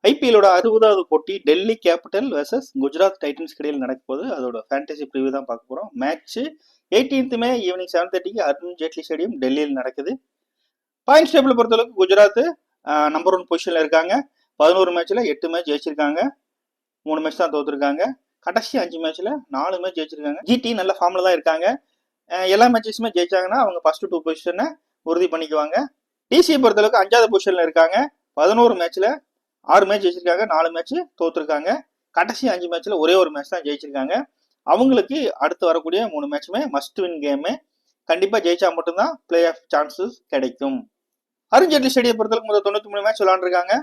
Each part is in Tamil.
ஐபிஎல்லோட 60வது போட்டி Delhi capital versus Gujarat Titans இடையில் நடக்கும்போது அதோட ஃபேண்டசி ப்ரிவியூ தான் பார்க்க போகிறோம். மேட்ச் 18th மே ஈவினிங் 7:30க்கு அருண் ஜேட்லி ஸ்டேடியம் டெல்லியில் நடக்குது. பாயிண்ட்ஸ் டேபிள் பொறுத்தளவுக்கு குஜராத் நம்பர் 1 பொசிஷனில் இருக்காங்க. 11 மேட்ச்சில் 8 மேட்ச் ஜெயிச்சிருக்காங்க, 3 மேட்ச் தான் தோத்துருக்காங்க. கடைசி 5 மேட்ச்சில் 4 மேட்ச் ஜெயிச்சிருக்காங்க. ஜிடி நல்ல ஃபார்மில் தான் இருக்காங்க. எல்லா மேட்சஸுமே ஜெயிச்சாங்கன்னா அவங்க ஃபர்ஸ்ட் 2 பொசிஷனை உறுதி பண்ணிக்குவாங்க. டிசியை பொறுத்தளவுக்கு 5வது பொசிஷனில் இருக்காங்க. 11 மேட்ச்சில் 6 மேட்ச் ஜெயிச்சிருக்காங்க, 4 மேட்ச் தோத்துருக்காங்க. கடைசி 5 மேட்ச்ல ஒரே ஒரு மேட்ச் தான் ஜெயிச்சிருக்காங்க. அவங்களுக்கு அடுத்து வரக்கூடிய 3 மேட்சுமே மஸ்ட் வின் கேமு. கண்டிப்பா ஜெயிச்சா மட்டும்தான் பிளே ஆஃப் சான்சஸ் கிடைக்கும். அருண் ஜேட்லி ஸ்டேடியம் பொறுத்தளவுக்கு முதல் 93 மேட்ச் விளையாண்டுருக்காங்க.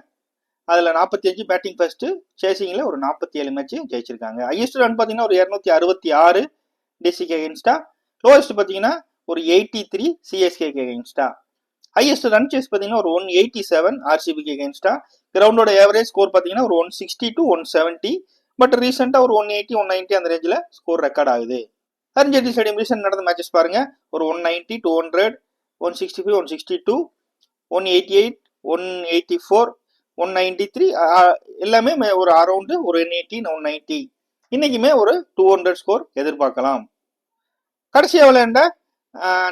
அதுல 45 பேட்டிங் ஃபர்ஸ்ட், சேசிங்ல ஒரு 47 மேட்ச் ஜெயிச்சிருக்காங்க. ஹையஸ்ட் ரன் பாத்தீங்கன்னா ஒரு 266 டிசிக்கு அகேன்ஸ்டா, லோவஸ்ட் பாத்தீங்கன்னா ஒரு 83 சிஎஸ்கேக்கு அகேன்ஸ்டா. ஹையஸ்ட் ரன் சேஸ் பார்த்தீங்கன்னா ஒரு 187 ஆர்சிபிக்கு அகேன்ஸ்டா. கிரவுண்டோட ஏவரேஜ் ஸ்கோர் பார்த்தீங்கன்னா ஒரு 160 to 170. பட் ரீசெண்டாக ஒரு 180 190 அந்த ரேஞ்சில் ஸ்கோர் ரெக்கார்ட் ஆகுது. அருண் ஜேட்லி ஸ்டேடியம் ரீசெண்ட் நடந்த மேட்சஸ் பாருங்க. ஒரு 190 200 165 162 188 184 193 எல்லாமே ஒரு அரௌண்டு ஒரு 180 190. இன்னைக்குமே ஒரு 200 ஸ்கோர் எதிர்பார்க்கலாம். கடைசியாக விளையாண்ட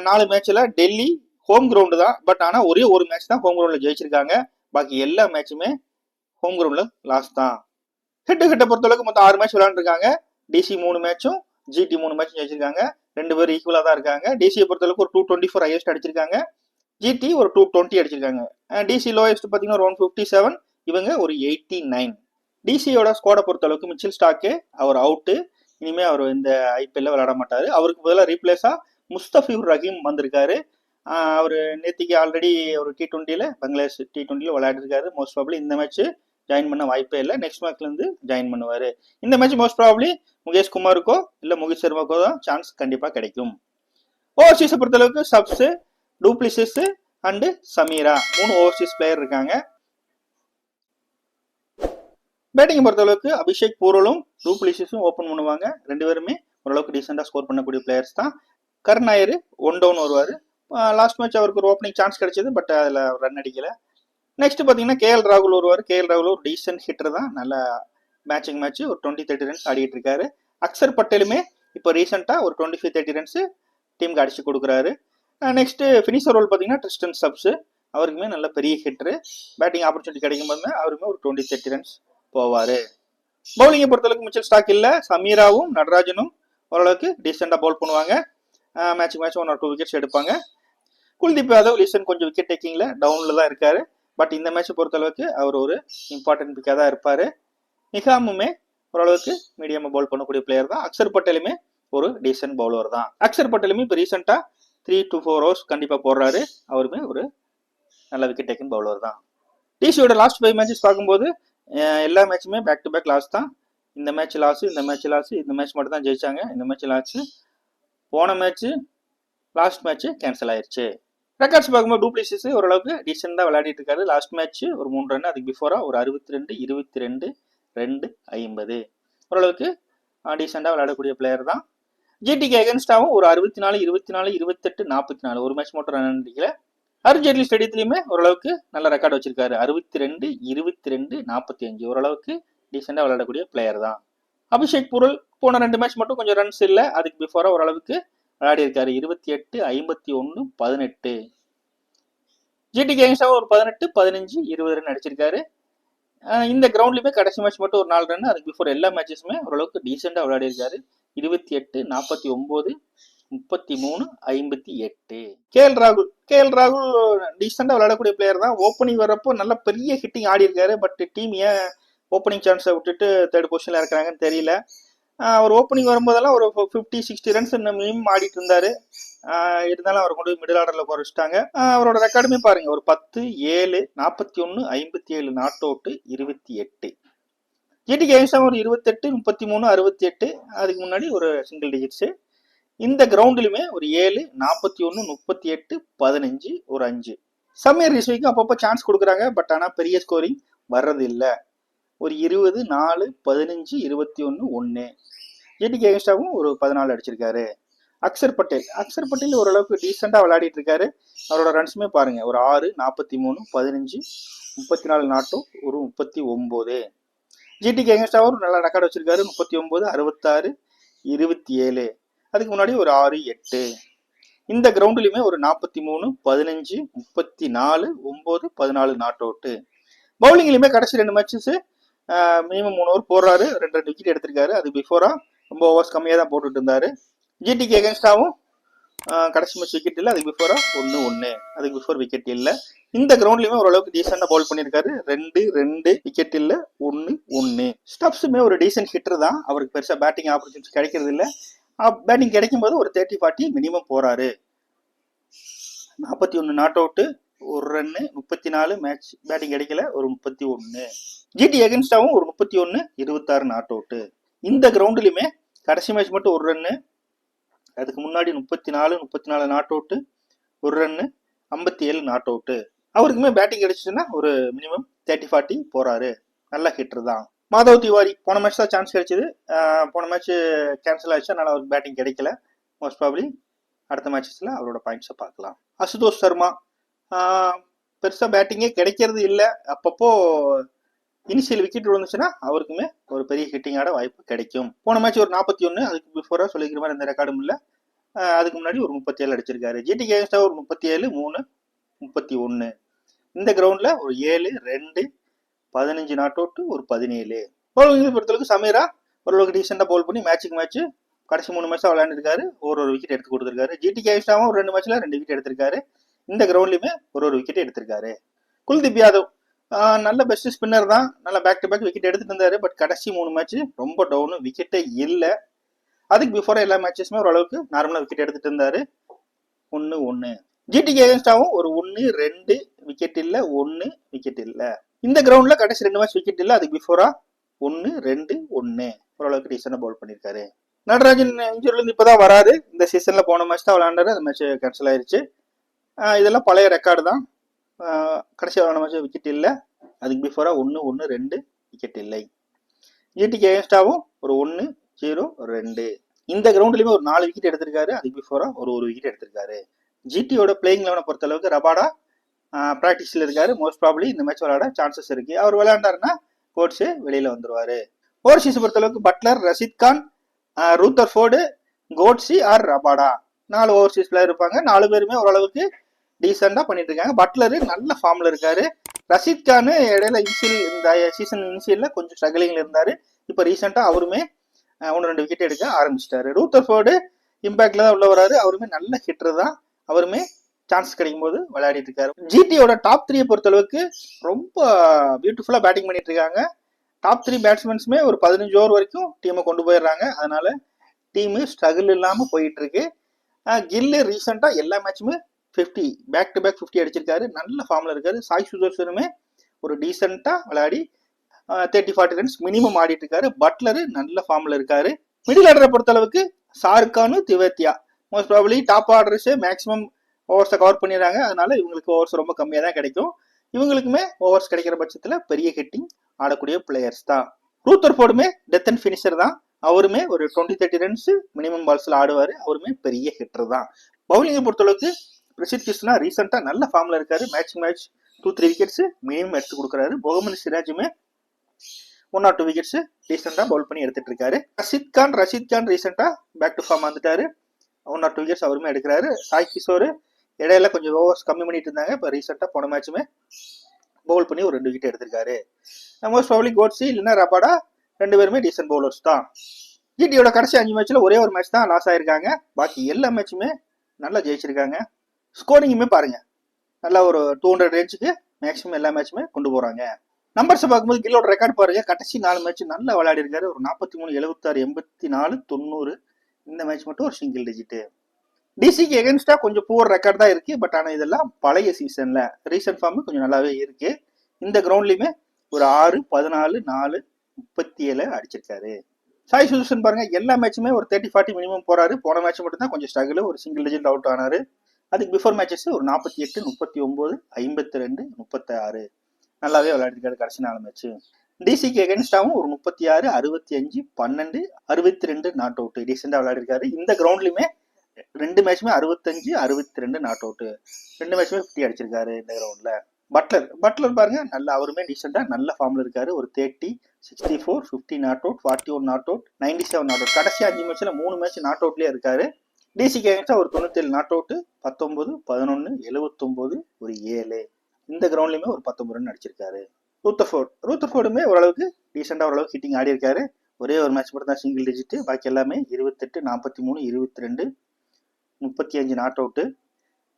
4 மேட்ச்ல டெல்லி ஹோம் கிரவுண்டு தான். பட் ஆனால் ஒரே ஒரு மேட்ச் தான் ஹோம் கிரவுண்டில் ஜெயிச்சிருக்காங்க. பாக்கி எல்லா மேட்சுமே ஹோம் கிரவுண்டில் லாஸ் தான். ஹெட் பொறுத்தளவுக்கு மொத்தம் 6 மேட்ச் விளையாண்டுருக்காங்க. டிசி 3 மேட்சும் ஜிடி 3 மேட்சும் ஜெயிச்சிருக்காங்க. 2 பேரும் ஈக்குவலாக தான் இருக்காங்க. டிசியை பொறுத்தளவுக்கு ஒரு 224 ஹையஸ்ட் அடிச்சிருக்காங்க. ஜிடி ஒரு 220 அடிச்சிருக்காங்க. டிசி லோயஸ்ட் பார்த்தீங்கன்னா ஒரு 157, இவங்க ஒரு 89. டிசியோட ஸ்குவாடை பொறுத்தளவுக்கு மிச்சில் ஸ்டாக்கு அவர் அவுட்டு. இனிமேல் அவர் இந்த ஐபிஎல்ல விளையாட மாட்டார். அவருக்கு பதிலாக ரீப்ளேஸாக முஸ்தபியூர் ரஹீம் வந்திருக்காரு. அவர் நேத்திக்கு ஆல்ரெடி ஒரு T20ல பங்களாதேஷ் T20ல விளையாடிருக்காரு. மோஸ்ட் ப்ராபப்ளி இந்த மேட்ச் ஜாயின் பண்ண வாய்ப்பே இல்லை. நெக்ஸ்ட் மேட்ச்ல இருந்து ஜாயின் பண்ணுவாரு. இந்த மேட்ச் மோஸ்ட் ப்ராபப்ளி முகேஷ் குமாருக்கோ இல்ல முகேஷ் சர்மாக்கோ தான் சான்ஸ் கண்டிப்பா கிடைக்கும். ஓவர்சீஸை பொறுத்தளவுக்கு சப்ஸ், du Plessis and Chameera 3 overseas player இருக்காங்க. பேட்டிங் பொறுத்தளவுக்கு அபிஷேக் பூரலும் டூப்ளிசிஸும் ஓப்பன் பண்ணுவாங்க. 2 பேருமே ஓரளவுக்கு டீசெண்டா ஸ்கோர் பண்ணக்கூடிய பிளேயர்ஸ் தான். கர்ன் நாயர் 1 டவுன் வருவாரு. லாஸ்ட் மேட்ச் அவருக்கு ஒரு ஓப்பனிங் சான்ஸ் கிடைச்சது, பட் அதில் ரன் அடிக்கல. நெக்ஸ்ட் பார்த்தீங்கன்னா கேஎல் ராகுல் வருவார். கேஎல் ராகுல் ஒரு டீசென்ட் ஹிட்டர் தான். நல்ல மேட்சிங் மேட்ச் ஒரு 20-30 ரன்ஸ் ஆடிட்டு இருக்காரு. அக்சர் பட்டேலுமே இப்போ ரீசெண்டாக ஒரு 25-30 ரன்ஸ் டீமுக்கு அடிச்சு கொடுக்குறாரு. நெக்ஸ்ட் ஃபினிஷர் ரோல் பார்த்தீங்கன்னா ட்ரிஸ்டன் சப்ஸ், அவருக்குமே நல்ல பெரிய ஹிட்டரு. பேட்டிங் ஆப்பர்ச்சுனிட்டி கிடைக்கும் போது அவருமே ஒரு 20-30 ரன்ஸ் போவார். பவுலிங்கை பொறுத்தளவுக்கு மிச்சல் ஸ்டாக் இல்லை. சமீராவும் நடராஜனும் ஓரளவுக்கு டீசெண்டாக பவுல் பண்ணுவாங்க. மேட்ச் 1 or 2 விக்கெட்ஸ் எடுப்பாங்க. குல்தீப் யாதவ் லீசன் கொஞ்சம் விக்கெட் டேக்கிங்ல டவுன்ல தான் இருக்காரு. பட் இந்த மேட்ச் பொறுத்தளவுக்கு அவர் ஒரு இம்பார்ட்டன்ட் பிக்காக தான் இருப்பாரு. நிகாமுமே ஓரளவுக்கு மீடியமா பவுல் பண்ணக்கூடிய பிளேயர் தான். அக்சர் பட்டேலுமே ஒரு டீசென்ட் பவுலர் தான். அக்சர் பட்டேலுமே இப்போ ரீசெண்டா 3 to 4 overs கண்டிப்பா போடுறாரு. அவருமே ஒரு நல்ல விக்கெட் டேக்கிங் பவுலர் தான். டிசியோட லாஸ்ட் 5 மேட்சஸ் பார்க்கும்போது எல்லா மேட்சுமே பேக் டு பேக் லாஸ் தான். இந்த மேட்ச் லாஸ், இந்த மேட்ச் லாஸ், இந்த மேட்ச் மட்டும் தான் ஜெயிச்சாங்க. இந்த மேட்ச் லாஸ். போன மேட்ச் லாஸ்ட் மேட்ச் கேன்சல் ஆயிடுச்சு. ரெக்கார்ட்ஸ் பார்க்கும்போது டூப்ளிசிஸ் ஓரளவுக்கு டீசெண்டாக விளையாடிட்டு இருக்காரு. லாஸ்ட் மேட்ச் ஒரு 3 ரன், அதுக்கு பிஃபோரா ஒரு 62 22 2 50 ஓரளவுக்கு டீசெண்டாக விளையாடக்கூடிய பிளேயர் தான். ஜிடிக்கு அகேன்ஸ்டாவும் ஒரு 64 24 28 44 ஒரு மேட்ச் மட்டும் ரன் அடிக்கல. அருண் ஜேட்லி ஸ்டேடியத்திலையுமே ஓரளவுக்கு நல்ல ரெக்கார்ட் வச்சிருக்காரு. 62 22 45 ஓரளவுக்கு டீசெண்டாக விளையாடக்கூடிய பிளேயர் தான். அபிஷேக் பூரல் போன 2 மேட்ச் மட்டும் கொஞ்சம் ரன்ஸ் இல்லை. அதுக்கு பிஃபோரா ஓரளவுக்கு விளையாடி இருக்காரு. 28 51 18. ஜிடிக்கு அகேன்ஸ்டாக ஒரு 18 15 20 ரன் அடிச்சிருக்காரு. இந்த கிரவுண்ட்லயுமே கடைசி மேட்ச் மட்டும் ஒரு 4 ரன், அதுக்கு பிஃபோர் எல்லா மேட்சஸுமே ஓரளவுக்கு டீசெண்டா விளையாடி இருக்காரு. 28 49 33 58. கேஎல் ராகுல் டீசெண்டா விளையாடக்கூடிய பிளேயர் தான். ஓப்பனிங் வரப்போ நல்ல பெரிய ஹிட்டிங் ஆடி இருக்காரு. பட் டீம் ஏன் ஓப்பனிங் சான்ஸை விட்டுட்டு 3rd பொசிஷன்ல இருக்கிறாங்கன்னு தெரியல. அவர் ஓப்பனிங் வரும்போதெல்லாம் ஒரு 50-60 ரன்ஸ் மினிமம் ஆடிட்டு இருந்தாரு. இருந்தாலும் அவர் கொண்டு போய் மிடில் ஆர்டர்ல குறைச்சிட்டாங்க. அவரோட ரெக்கார்டுமே பாருங்க, ஒரு 10 7 41 57 நாட் அவுட் 28. ஜிடிக்கு அகேன்ஸ்டாக ஒரு 28 33 68, அதுக்கு முன்னாடி ஒரு சிங்கிள் டிஜிட்ஸ். இந்த கிரவுண்ட்லயுமே ஒரு 7 41 38 15 ஒரு 5. சமீர் ரிஸ்விக்கு அப்பப்போ சான்ஸ் கொடுக்குறாங்க. பட் ஆனால் பெரிய ஸ்கோரிங் வர்றது இல்லை. ஒரு 20 4 15 21 1. ஜிடிக்கு அகேன்ஸ்டாவும் ஒரு 14 அடிச்சிருக்காரு. அக்சர் பட்டேல் ஓரளவுக்கு டீசெண்டா விளையாடிட்டு இருக்காரு. அவரோட ரன்ஸுமே பாருங்க, ஒரு 6 43 15 34 நாட் அவுட், ஒரு 39. ஜிடிக்கு எகென்ஸ்டாக ஒரு நல்ல ரெக்கார்டு வச்சிருக்காரு, 39, 66, 27. அதுக்கு முன்னாடி ஒரு 6, 8. இந்த கிரவுண்ட்லையுமே ஒரு 43, 15, 34, 9, 14 நாட் அவுட்டு. பவுலிங்லையுமே கடைசி 2 மேட்சஸ் மினிமம் 3 ஓவர் போடுறாரு, 2 விக்கெட் எடுத்திருக்காரு. அது பிஃபோரா ரொம்ப ஓவர்ஸ் கம்மியாக தான் போட்டுட்டு இருந்தாரு. ஜிடிக்கு எகென்ஸ்டாவும் கடைசி மேட்ச் விக்கெட் இல்லை, அதுக்கு பிஃபோரா 1-1, அதுக்கு பிஃபோர் விக்கெட் இல்லை. இந்த கிரவுண்ட்லயுமே ஓரளவுக்கு டீசெண்டா பவுல் பண்ணியிருக்காரு, 2 விக்கெட் இல்லை, 1-1. ஸ்டப்ஸுமே ஒரு டீசென்ட் ஹிட்டர் தான், அவருக்கு பெருசா பேட்டிங் ஆப்பர்ச்சுனிட்டி கிடைக்கிறது இல்லை. பேட்டிங் கிடைக்கும் போது ஒரு 30-40 மினிமம் போறாரு. 41 நாட் அவுட்டு, ஒரு ரன்னு, 34 மேட்ச் பேட்டிங் கிடைக்கல, ஒரு 31. ஜிடி எகென்ஸ்டாவும் ஒரு 31, 26 நாட் அவுட்டு. இந்த கிரவுண்ட்லயுமே கடைசி மேட்ச் மட்டும் ஒரு ரன்னு, அதுக்கு முன்னாடி 34 நாட் அவுட்டு, ஒரு ரன்னு, 57 நாட் அவுட்டு. அவருக்குமே பேட்டிங் கிடைச்சிச்சுன்னா ஒரு மினிமம் 30-40 போறாரு. நல்ல ஹிட்டர் தான். மாதவ் திவாரி போன மேட்ச் தான் சான்ஸ் கிடைச்சது, போன மேட்ச் கேன்சல் ஆயிடுச்சு, அதனால அவருக்கு பேட்டிங் கிடைக்கல. மோஸ்ட் ப்ராபப்லி அடுத்த மேட்சஸ்ல அவரோட பாயிண்ட்ஸை பார்க்கலாம். அசுதோஷ் சர்மா பெருசா பேட்டிங்கே கிடைக்கிறது இல்லை, அப்பப்போ இனிஷியல் விக்கெட் விழுந்துச்சுன்னா அவருக்குமே ஒரு பெரிய ஹிட்டிங் ஆட வாய்ப்பு கிடைக்கும். போன மேட்ச் ஒரு 41, அதுக்கு பிஃபோரா சொல்லிக்கிற மாதிரி எந்த ரெக்கார்டும் இல்லை. அதுக்கு முன்னாடி ஒரு 37 அடிச்சிருக்காரு. ஜிடிக்கு எகென்ஸ்டா ஒரு 37, 3, 31. இந்த கிரவுண்ட்ல ஒரு 7, 2, 15 நாட் அவுட், ஒரு 17. பவுலிங் பொறுத்தளவுக்கு சமீரா ஓரளவுக்கு டீசெண்டா பவுல் பண்ணி மேட்சுக்கு மேட்ச் கடைசி 3 மேட்சா விளையாண்டுருக்காரு, ஒரு விக்கெட் எடுத்து கொடுத்துருக்காரு. ஜிடிக்கு எகென்ஸ்டாவும் ஒரு 2 மேட்ச்ல 2 விக்கெட் எடுத்திருக்காரு. இந்த கிரவுண்ட்லயுமே ஒரு விக்கெட் எடுத்திருக்காரு. குல்தீப் யாதவ் நல்ல பெஸ்ட் ஸ்பின்னர் தான், நல்ல பேக் டு பேக் விக்கெட் எடுத்துட்டு இருந்தாரு. பட் கடைசி 3 மேட்ச் ரொம்ப டவுனு, விக்கெட்டே இல்லை. அதுக்கு பிஃபோர் எல்லா மேட்சஸுமே ஓரளவுக்கு நார்மலா விக்கெட் எடுத்துட்டு இருந்தாரு. 1-1. ஜிடிக்கு எகென்ஸ்டாவும் ஒரு 1, 2 விக்கெட் இல்ல, 1 விக்கெட் இல்ல. இந்த கிரவுண்ட்ல கடைசி 2 மேட்ச் விக்கெட் இல்ல, அதுக்கு பிஃபோரா 1, 2, 1 ஓரளவுக்கு டீசெண்டா பவுல் பண்ணிருக்காரு. நடராஜன் இன்ஜூரில இருந்து இப்பதான் வராரு. இந்த சீசன்ல போன மேட்ச் தான் விளையாண்டாரு, அந்த மேட்ச் கேன்சல் ஆயிருச்சு. இதெல்லாம் பழைய ரெக்கார்டு தான். கடைசி மேட்ச் விக்கெட் இல்ல, அதுக்கு பிஃபோரா 1, 1, 2 விக்கெட் இல்லை. ஜிடிக்கு எகென்ஸ்டாவும் ஒரு 1, 0, 2. இந்த கிரவுண்ட்லயுமே ஒரு 4 விக்கெட் எடுத்திருக்காரு, அதுக்கு பிஃபோரா ஒரு விக்கெட் எடுத்திருக்காரு. ஜிடியோட பிளேயிங் லெவனை பொறுத்த அளவுக்கு ரபாடா பிராக்டிஸ்ல இருக்காரு, மோஸ்ட் ப்ராபப்லி இந்த மேட்ச் விளையாட சான்சஸ் இருக்கு. அவர் விளையாண்டாருன்னா கோட்ஸே வெளியில வந்துருவாரு. ஓவர்சீஸ் பொறுத்த அளவுக்கு Buttler, Rashid Khan, Rutherford, Coetzee or Rabada 4 overseas player இருப்பாங்க. 4 பேருமே ஓரளவுக்கு டீசெண்டா பண்ணிட்டு இருக்காங்க. பட்லரு நல்ல ஃபார்ம்ல இருக்காரு. ரஷீத் கான் இடையில இந்த சீசன் இனிஷியல்ல கொஞ்சம் ஸ்ட்ரகிளிங்ல இருந்தாரு. இப்ப ரீசெண்டா அவருமே 1-2 விக்கெட் எடுக்க ஆரம்பிச்சிட்டாரு. ரூத்தர்ஃபோர்டு இம்பாக்ட்ல தான் உள்ள வராரு, அவருமே நல்ல ஹிட்டர் தான், அவருமே சான்ஸ் கிடைக்கும் போது விளையாடிட்டு இருக்காரு. ஜிடியோட டாப் 3 பொறுத்த அளவுக்கு ரொம்ப பியூட்டிஃபுல்லா பேட்டிங் பண்ணிட்டு இருக்காங்க. டாப் 3 பேட்ஸ்மேன்ஸுமே ஒரு 15 ஓவர் வரைக்கும் டீமை கொண்டு போயிடுறாங்க. அதனால டீமு ஸ்ட்ரகிள் இல்லாம போயிட்டு இருக்கு. கில்லு ரீசெண்டா எல்லா மேட்சுமே 50 பேக் டு பேக் 50 அடிச்சிருக்காரு, நல்ல ஃபார்ம்ல இருக்காரு. சாய் சுதர்சனுமே ஒரு டீசெண்டா விளையாடி 30-40 ரன்ஸ் மினிமம் ஆடிட்டு இருக்காரு. பட்லரு நல்ல ஃபார்ம்ல இருக்காரு. மிடில் ஆர்டரை பொறுத்த அளவுக்கு ஷாருக்கானு Tewatia most probably top orders maximum ஓவர்ஸை cover பண்ணிடுறாங்க. அதனால இவங்களுக்கு ஓவர்ஸ் ரொம்ப கம்மியாக தான் கிடைக்கும். இவங்களுக்குமே ஓவர்ஸ் கிடைக்கிற பட்சத்தில் பெரிய ஹிட்டிங் ஆடக்கூடிய பிளேயர்ஸ் தான். ரூத்தர்ஃபோர்டுமே டெத் அண்ட் ஃபினிஷர் தான், அவருமே ஒரு 20-30 ரன்ஸ் மினிமம் பால்ஸ்ல ஆடுவாரு, அவருமே பெரிய ஹிட்டர் தான். பவுலிங்கை பொறுத்தளவுக்கு பிரசித் கிருஷ்ணா ரீசெண்டா நல்ல ஃபார்ம்ல இருக்காரு, மேட்ச் 2-3 விக்கெட்ஸ் மினிமம் எடுத்து கொடுக்குறாரு. முகமது சிராஜுமே 1 or 2 விக்கெட்ஸ் ரீசெண்டா பவுல் பண்ணி எடுத்துட்டு இருக்காரு. ரஷீத் கான் ரீசெண்டா பேக் டு ஃபார்ம் வந்துட்டாரு, 1 or 2 விக்கெட்ஸ் அவருமே எடுக்கிறாரு. சாய் கிஷோர் இடையில கொஞ்சம் ஓவர்ஸ் கம்மி பண்ணிட்டு இருந்தாங்க, இப்போ ரீசெண்டா போன மேட்சுமே பவுல் பண்ணி ஒரு 2 விக்கெட் எடுத்திருக்காரு. மோஸ்ட் ப்ராபப்லி கோட்ஸி இல்லைன்னா ரபாடா 2 பேருமே டீசென்ட் பவுலர்ஸ் தான். ஜிடியோட கடைசி 5 மேட்ச்ல ஒரே ஒரு மேட்ச் தான் லாஸ் ஆயிருக்காங்க, பாக்கி எல்லா மேட்சுமே நல்லா ஜெயிச்சிருக்காங்க. ஸ்கோரிங்குமே பாருங்க நல்லா ஒரு 200 ரேஞ்சுக்கு மேக்ஸிமம் எல்லா மேட்சுமே கொண்டு போறாங்க. நம்பர்ஸ் பார்க்கும்போது கில்லோட ரெக்கார்ட் பாருங்க, கடைசி 4 மேட்ச் நல்லா விளையாடி இருக்காரு. ஒரு 43, 76, 84, 90. இந்த மேட்ச் மட்டும் ஒரு சிங்கிள் டிஜிட். டிசிக்கு எகென்ஸ்டா கொஞ்சம் புவர் ரெக்கார்ட் தான் இருக்கு, பட் ஆனால் இதெல்லாம் பழைய சீசன்ல, ரீசன்ட் ஃபார்ம் கொஞ்சம் நல்லாவே இருக்கு. இந்த கிரவுண்ட்லயுமே ஒரு 6, 14, 4, 37 அடிச்சிருக்காரு. சாய் சுதர்சன் பாருங்க எல்லா மேட்சுமே ஒரு 30-40 மினிமம் போறாரு. போன மேட்ச் மட்டும் தான் கொஞ்சம் ஸ்ட்ரகிள், ஒரு சிங்கிள் டிஜிட் அவுட் ஆனாரு. அதுக்கு பிஃபோர் மேட்சஸ் ஒரு 48, 39, 52, 36 நல்லாவே விளையாடிருக்காரு கடைசி 4 மேட்ச். டிசிக்கு எகென்ஸ்டாவும் ஒரு 36, 65, 12, 62 நாட் அவுட் டீசெண்டா விளையாடிருக்காரு. இந்த கிரவுண்ட்லயுமே 2 மேட்சுமே 65, 62 நாட் அவுட், 2 மேட்சுமே 50 அடிச்சிருக்காரு இந்த கிரவுண்ட்ல. பட்லர் பாருங்க நல்ல அவருமே டீசெண்டா நல்ல ஃபார்ம்ல இருக்காரு. ஒரு 30, 64, 50 not out, 41 not out, 97 not out. கடைசி 5 மேட்ச்ல 3 மேட்ச் நாட் அவுட்லயே இருக்காரு. டிசிக்கு அகைன்ஸ்டா ஒரு 97 நாட் அவுட், 19, 11, 79, ஒரு 7. இந்த கிரவுண்ட்லயுமே ஒரு 19 ரன் அடிச்சிருக்காரு. ரூத்தர்ஃபோர்டுமே ஓரளவுக்கு டீசெண்டா ஓரளவுக்கு ஹிட்டிங் ஆடி இருக்காரு. ஒரே ஒரு மேட்ச் மட்டும் தான் சிங்கிள் டிஜிட், பாக்கி எல்லாமே 28, 43, 22, 35 நாட் அவுட்.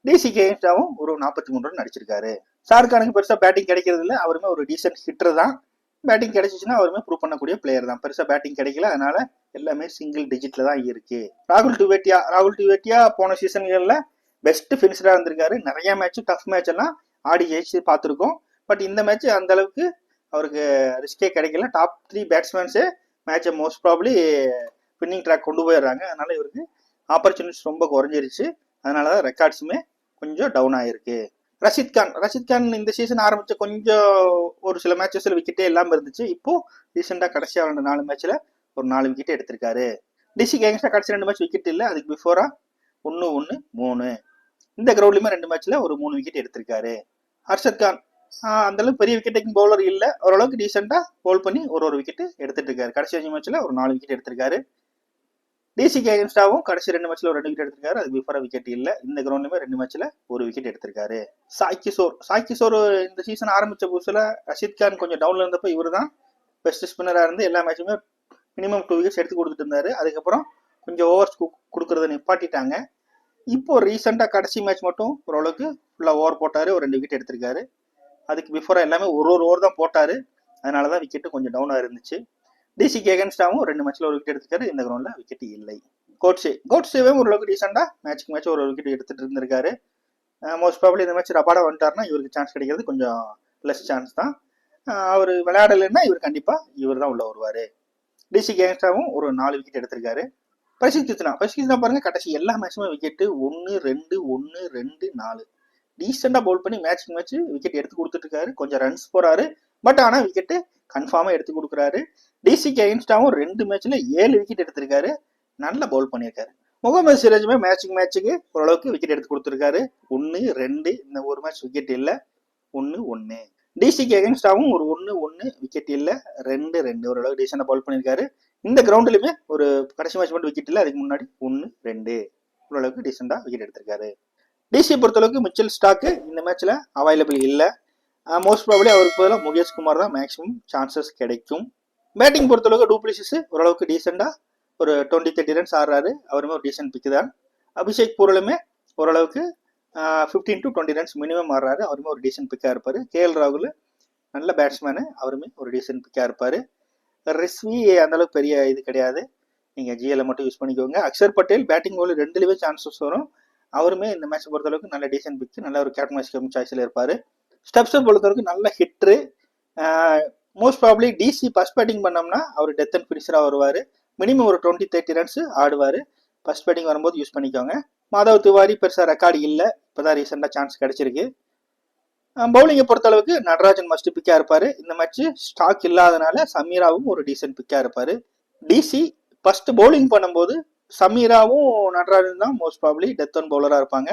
டிசிக்கு அகைன்ஸ்டாவும் ஒரு 43 ரன் அடிச்சிருக்காரு. ஷாருக்கானுக்கு பெருசா பேட்டிங் கிடைக்கிறது இல்லை, அவருமே ஒரு டீசென்ட் ஹிட்டர் தான். பேட்டிங் கிடைச்சிச்சுன்னா அவருமே ப்ரூவ் பண்ணக்கூடிய பிளேயர் தான். பெருசா பேட்டிங் கிடைக்கல, அதனால எல்லாமே சிங்கிள் டிஜிட்ல தான் இருக்கு. ராகுல் டிவேட்டியா போன சீசன்கள்ல பெஸ்ட் ஃபினிஷரா இருந்திருக்காரு. நிறைய மேட்ச் டஃப் மேட்ச் எல்லாம் ஆடி ஜெயிச்சு பார்த்துருக்கோம். பட் இந்த மேட்ச் அந்த அளவுக்கு அவருக்கு ரிஸ்கே கிடைக்கல. டாப் 3 பேட்ஸ்மேன்ஸே மேட்சை மோஸ்ட் ப்ராப்ளி வின்னிங் ட்ராக் கொண்டு போயிடுறாங்க. அதனால இவருக்கு ஆப்பர்ச்சுனிட்டிஸ் ரொம்ப குறைஞ்சிருச்சு. அதனாலதான் ரெக்கார்ட்ஸுமே கொஞ்சம் டவுன் ஆயிருக்கு. ரஷித் கான் இந்த சீசன் ஆரம்பிச்ச கொஞ்சம் ஒரு சில மேட்சஸ்ல விக்கெட்டே இல்லாம இருந்துச்சு. இப்போ ரீசெண்டா கடைசியா 4 மேட்ச்ல ஒரு 4 விக்கெட் எடுத்திருக்காரு. டிசிக்கு அகைன்ஸ்டா கடைசி 2 மேட்ச் விக்கெட் இல்லை, அதுக்கு பிஃபோரா 1-1, 3. இந்த கிரவுண்ட்லயுமே 2 மேட்ச்ல ஒரு 3 விக்கெட் எடுத்திருக்காரு. ஹர்ஷத் கான் அந்த அளவுக்கு பெரிய விக்கெட் டேக்கிங் பவுலர் இல்ல, ஓரளவுக்கு டீசெண்டா பவுல் பண்ணி ஒரு விக்கெட் எடுத்துட்டு இருக்காரு. கடைசி 5 மேட்ச்ல ஒரு 4 விக்கெட் எடுத்திருக்காரு. டிசிக்கு அகைன்ஸ்டாவும் கடைசி 2 மேட்ச்ல ஒரு 2 விக்கெட் எடுத்திருக்காரு. அது பிஃபோரா விக்கெட் இல்ல. இந்த கிரவுண்ட்லயுமே 2 மேட்ச்ல ஒரு விக்கெட் எடுத்திருக்காரு. சாய் கிஷோர் இந்த சீசன் ஆரம்பிச்ச புதுசுல ரஷித் கான் கொஞ்சம் டவுன்ல இருந்தப்ப இவரு தான் பெஸ்ட் ஸ்பின்னரா இருந்து எல்லா மேட்சுமே மினிமம் 2 விக்கெட்ஸ் எடுத்து கொடுத்துட்டு இருந்தாரு. அதுக்கப்புறம் கொஞ்சம் ஓவர்ஸ் கொடுக்கறத நிப்பாட்டிட்டாங்க. இப்போ ரீசெண்டா கடைசி மேட்ச் மட்டும் ஓரளவுக்கு ஃபுல்லா ஓவர் போட்டாரு, ஒரு 2 விக்கெட் எடுத்திருக்காரு. அதுக்கு பிஃபோரா எல்லாமே ஒரு ஓவர் தான் போட்டாரு. அதனாலதான் விக்கெட் கொஞ்சம் டவுனா இருந்துச்சு. டிசிக்கு அகைன்ஸ்டாவும் 2 மேட்ச்ல ஒரு விக்கெட் எடுத்திருக்காரு. இந்த கிரவுண்ட்ல விக்கெட் இல்லை. கோட்ஸேவே ஓரளவுக்கு டீசெண்டா மேட்ச்க்கு மேட்ச் ஒரு விக்கெட் எடுத்துட்டு இருந்திருக்காரு. மோஸ்ட் ப்ராபபிளி இந்த மேட்ச் ரபாடா வந்துட்டாருன்னா இவருக்கு சான்ஸ் கிடைக்கிறது கொஞ்சம் லெஸ் சான்ஸ் தான். அவர் விளையாடலைன்னா இவர் கண்டிப்பா இவர் தான் உள்ள வருவாரு. டிசிக்கு அகைன்ஸ்டாவும் ஒரு 4 விக்கெட் எடுத்திருக்காரு. பிரசித் கிருஷ்ணா பாருங்க கடைசி எல்லா மேட்சுமே விக்கெட் 1, 2, 1, 2, 4 டீசெண்டா பவுல் பண்ணி மேட்ச்க்கு மேட்ச் விக்கெட் எடுத்து கொடுத்துட்டு இருக்காரு. கொஞ்சம் ரன்ஸ் போறாரு, பட் ஆனா விக்கெட் கன்ஃபார்மா எடுத்து கொடுக்குறாரு. டிசிக்கு அகைன்ஸ்டாவும் 2 மேட்ச்ல 7 விக்கெட் எடுத்திருக்காரு. நல்ல பவுல் பண்ணியிருக்காரு. முகமது சிராஜுமே மேட்சுக்கு ஓரளவுக்கு விக்கெட் எடுத்து கொடுத்துருக்காரு. 1, 2, இந்த ஒரு மேட்ச் விக்கெட் இல்ல, 1, 1. டிசிக்கு அகைன்ஸ்டாவும் ஒரு 1, 1 விக்கெட் இல்ல, 2, 2 ஓரளவுக்கு டீசெண்டா பவுல் பண்ணியிருக்காரு. இந்த கிரவுண்ட்லயுமே ஒரு கடைசி மேட்ச் மட்டும் விக்கெட் இல்ல, அதுக்கு முன்னாடி 1, 2 ஓரளவுக்கு டீசெண்டா விக்கெட் எடுத்திருக்காரு. டிசி பொறுத்தளவுக்கு மிச்சல் ஸ்டாக்கு இந்த மேட்ச்ல அவைலபிள் இல்ல. மோஸ்ட் ப்ராபபிளி அவருக்கு பதிலாக முகேஷ் குமார் தான் மேக்ஸிமம் சான்சஸ் கிடைக்கும். பேட்டிங் பொறுத்தளவுக்கு டூப்ளிசிஸ் ஓரளவுக்கு டீசெண்டா ஒரு 20-30 ரன்ஸ் ஆடுறாரு. அவருமே ஒரு டீசென்ட் பிக்கு தான். அபிஷேக் பூரலுமே ஓரளவுக்கு 15 to 20 ரன்ஸ் மினிமம் ஆடுறாரு. அவருமே ஒரு டீசென்ட் பிக்கா இருப்பாரு. கேஎல் ராகுல் நல்ல பேட்ஸ்மேனு, அவருமே ஒரு டீசென்ட் பிக்கா இருப்பாரு. ரிஸ்வி அந்த அளவுக்கு பெரிய இது கிடையாது, நீங்க ஜிஎல் மட்டும் யூஸ் பண்ணிக்கோங்க. அக்ஷர் பட்டேல் பேட்டிங் போல 2லயுமே சான்சஸ் வரும். அவருமே இந்த மேட்ச் பொறுத்தளவுக்கு நல்ல டீசென்ட் பிக், நல்ல ஒரு கேப்டன் வைஸ் கேப்டன் சாய்ஸ்ல இருப்பாரு. ஸ்டெப்ஸை பொறுத்தவரைக்கும் நல்ல hitter. Most probably DC first batting பண்ணோம்னா அவர் டெத் அண்ட் ஃபினிஷரா வருவாரு. மினிமம் ஒரு 20-30 ரன்ஸ் ஆடுவாரு. ஃபர்ஸ்ட் பேட்டிங் வரும்போது யூஸ் பண்ணிக்கோங்க. மாதவ் திவாரி பெருசா ரெக்கார்டு இல்லை, இப்பதான் ரீசெண்டா சான்ஸ் கிடைச்சிருக்கு. பவுலிங்கை பொறுத்தளவுக்கு நடராஜன் மஸ்ட் பிக்கா இருப்பாரு. இந்த மேட்ச் ஸ்டாக் இல்லாதனால சமீராவும் ஒரு டீசென்ட் பிக்கா இருப்பாரு. டிசி ஃபர்ஸ்ட் பவுலிங் பண்ணும்போது சமீராவும் நடராஜன் தான் மோஸ்ட் ப்ராபபிளி டெத் ஒன் பவுலரா இருப்பாங்க.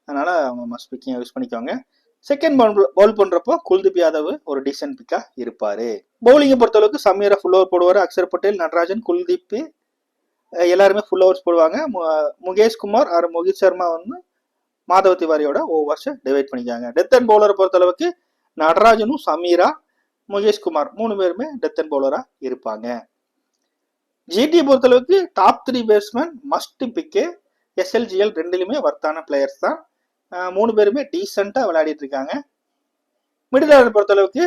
அதனால அவங்க மஸ்ட் பிக்கிங் யூஸ் பண்ணிக்கோங்க. செகண்ட் பவுல் பண்றப்போ குல்தீப் யாதவ் ஒரு டீசென்ட் பிக்கா இருப்பாரு. பவுலிங்கை பொறுத்தளவுக்கு சமீரா ஃபுல் ஓவர் போடுவாரு. அக்ஷர் பட்டேல், நடராஜன், குல்தீப் எல்லாருமே ஃபுல் ஓவர்ஸ் போடுவாங்க. முகேஷ் குமார் ஆர் மோஹித் சர்மா வந்து மாதவ் திவாரியோட ஓவர்ஸ் டிவைட் பண்ணிக்காங்க. டெத் அண்ட் பவுலரை பொறுத்தளவுக்கு நடராஜனும் சமீரா, முகேஷ் குமார் 3 பேருமே டெத் அண்ட் பவுலரா இருப்பாங்க. ஜிடி பொறுத்தளவுக்கு டாப் 3 பேட்ஸ்மேன் மஸ்ட் பிக்கு. எஸ்எல்ஜிஎல் 2லயுமே வர்த்தான பிளேயர்ஸ் தான். 3 பேருமே டீசெண்டா விளையாடிட்டு இருக்காங்க. மிடில் ஆர்டர் பொறுத்தளவுக்கு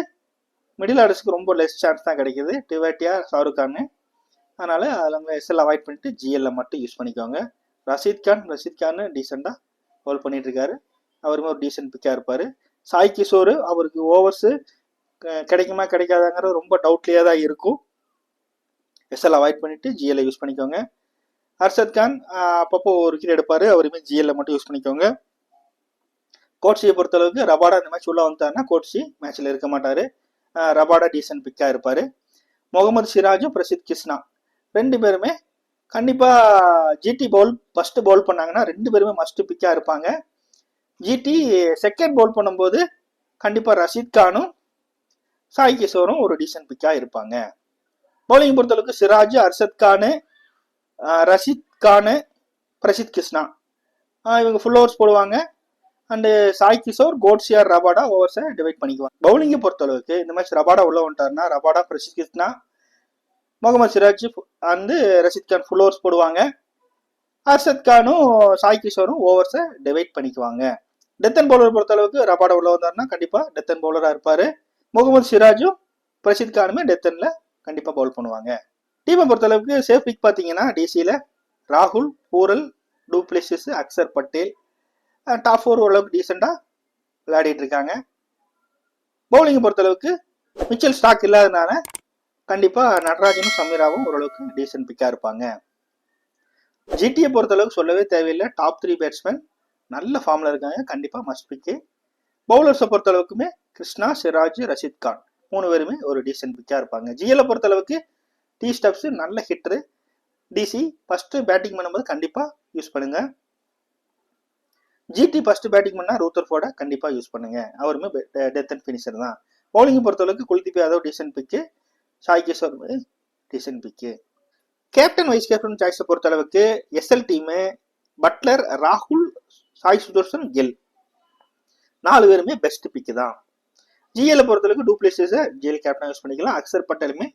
மிடில் ஆர்டர்ஸ்க்கு ரொம்ப லெஸ் சான்ஸ் தான் கிடைக்குது. டிவேட்டியா, ஷாருக் கான். அதனால அதில் எஸ்எல் அவாய்ட் பண்ணிட்டு ஜிஎல்ல மட்டும் யூஸ் பண்ணிக்கோங்க. ரஷீத் கான் டீசெண்டா பவுல் பண்ணிட்டு இருக்காரு. அவருமே ஒரு டீசென்ட் பிக்கா இருப்பாரு. சாய் கிஷோர் அவருக்கு ஓவர்ஸ் கிடைக்குமா கிடைக்காதாங்கிற ரொம்ப டவுட்லயே தான் இருக்கும். எஸ்எல் அவாய்ட் பண்ணிட்டு ஜிஎல்ல யூஸ் பண்ணிக்கோங்க. ஹர்ஷத் கான் அப்பப்போ ஒரு விக்கெட் எடுப்பாரு, அவருமே ஜிஎல்ல மட்டும் யூஸ் பண்ணிக்கோங்க. கோட்ஸியை பொறுத்தளவுக்கு ரபாடா இந்த மேட்ச் உள்ள வந்துட்டாருன்னா கோட்ஸி மேட்ச்ல இருக்க மாட்டாரு. ரபாடா டீசென்ட் பிக்கா இருப்பாரு. முகமது சிராஜும் பிரசித் கிருஷ்ணா 2 பேருமே கண்டிப்பா ஜிடி ஃபர்ஸ்ட் பவுல் பண்ணாங்கன்னா 2 பேருமே மஸ்ட் பிக்கா இருப்பாங்க. ஜிடி செகண்ட் பவுல் பண்ணும்போது கண்டிப்பா ரஷீத் கானும் சாய் கிஷோரும் ஒரு டீசன்ட் பிக்கா இருப்பாங்க. பவுலிங் பொறுத்தளவுக்கு சிராஜ், அர்ஷத் கானு, ரஷீத் கானு, பிரசித் கிருஷ்ணா இவங்க ஃபுல் ஓவர்ஸ் போடுவாங்க. And Sai Kishore, Coetzee or, Rabada ஓவர்ஸை டிவைட் பண்ணிக்குவாங்க. பவுலிங்கை பொறுத்தளவுக்கு இந்த மேட்ச் ரபாடா உள்ள வந்துட்டாருன்னா ரபாடா, பிரசித் கிருஷ்ணா, முகமது சிராஜ் வந்து ரஷீத் கான் ஃபுல் ஓவர்ஸ் போடுவாங்க. அர்ஷத் கானும் சாய் கிஷோரும் ஓவர்ஸை டிவைட் பண்ணிக்குவாங்க. டெத்தன் பவுலர் பொறுத்தளவுக்கு ரபாடா உள்ள வந்தாருன்னா கண்டிப்பா டெத்தன் பவுலரா இருப்பாரு. முகமது சிராஜும் பிரசித் கானுமே டெத்தன்ல கண்டிப்பா பவுல் பண்ணுவாங்க. டீமை பொறுத்தளவுக்கு சேஃப் பிக் பார்த்தீங்கன்னா டிசியில ராகுல், பூரல், டூப்ளேசிஸ், அக்சர் பட்டேல் டாப் 4 ஓரளவுக்கு டீசெண்டா விளையாடிட்டு இருக்காங்க. பவுலிங்கை பொறுத்தளவுக்கு மிச்சல் ஸ்டாக் இல்லாதனால கண்டிப்பா நடராஜனும் சமீராவும் ஓரளவுக்கு டீசென்ட் பிக்கா இருப்பாங்க. ஜிடியை பொறுத்தளவுக்கு சொல்லவே தேவையில்லை. டாப் 3 பேட்ஸ்மேன் நல்ல ஃபார்ம்ல இருக்காங்க, கண்டிப்பா மஸ்ட் பிக்கு. பவுலர்ஸை பொறுத்தளவுக்குமே கிருஷ்ணா, சிராஜ், ரஷீத் கான் 3 பேருமே ஒரு டீசென்ட் பிக்கா இருப்பாங்க. ஜிஎல்லை பொறுத்தளவுக்கு டி ஸ்டப்ஸ் நல்ல ஹிட்டரு. டிசி ஃபர்ஸ்ட் பேட்டிங் பண்ணும்போது கண்டிப்பா யூஸ் பண்ணுங்க. ஜிடி ஃபர்ஸ்ட் பேட்டிங் பண்ணா ரூத்தர்ஃபோர்ட கண்டிப்பா யூஸ் பண்ணுங்க, அவருமே டெத் அண்ட் ஃபினிஷர் தான். பவுலிங் பொறுத்தளவுக்கு குல்தீப் யாதவ் டீசென்ட் பிக்கு, சாய் கிஷோர் டீசென்ட் பிக்கு. கேப்டன் வைஸ் கேப்டன் சாய்ஸை பொறுத்தளவுக்கு எஸ்எல் டீமு பட்லர், ராகுல், சாய் சுதர்ஷன், கில் 4 பேருமே பெஸ்ட் பிக்கு தான். ஜிஎல் பொறுத்தளவுக்கு டூப்ளேசிஸை ஜிஎல் கேப்டன் யூஸ் பண்ணிக்கலாம். அக்சர் பட்டேலுமே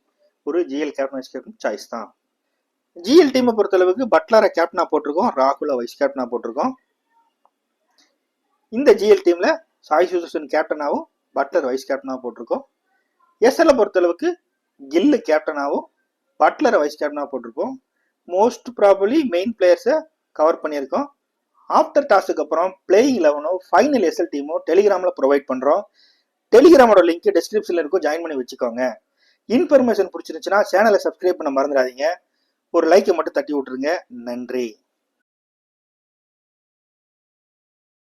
ஒரு GL captain vice captain choice தான். ஜிஎல் டீமை பொறுத்தளவுக்கு பட்லரை கேப்டனா போட்டிருக்கோம், ராகுலை வைஸ் கேப்டனா போட்டிருக்கோம். இந்த ஜிஎல் டீம்ல சாய் சுதர்ஷன் கேப்டனாவும் பட்லர் வைஸ் கேப்டனாவும் போட்டிருக்கோம். எஸ்எல்லை பொறுத்தளவுக்கு கில்லு கேப்டனாவும் பட்லரை வைஸ் கேப்டனாக போட்டிருக்கோம். மோஸ்ட் ப்ராபபிளி மெயின் பிளேயர்ஸை கவர் பண்ணியிருக்கோம். ஆஃப்டர் டாஸுக்கு அப்புறம் பிளேயிங் 11 ஃபைனல் எஸ்எல் டீமோ டெலிகிராமில் ப்ரொவைட் பண்ணுறோம். டெலிகிராமோட லிங்க் டிஸ்கிரிப்ஷனில் இருக்கும், ஜாயின் பண்ணி வச்சுக்கோங்க. இன்ஃபர்மேஷன் பிடிச்சிருந்துச்சுன்னா சேனலை சப்ஸ்கிரைப் பண்ண மறந்துடாதீங்க. ஒரு லைக்கை மட்டும் தட்டி விட்டுருங்க. நன்றி.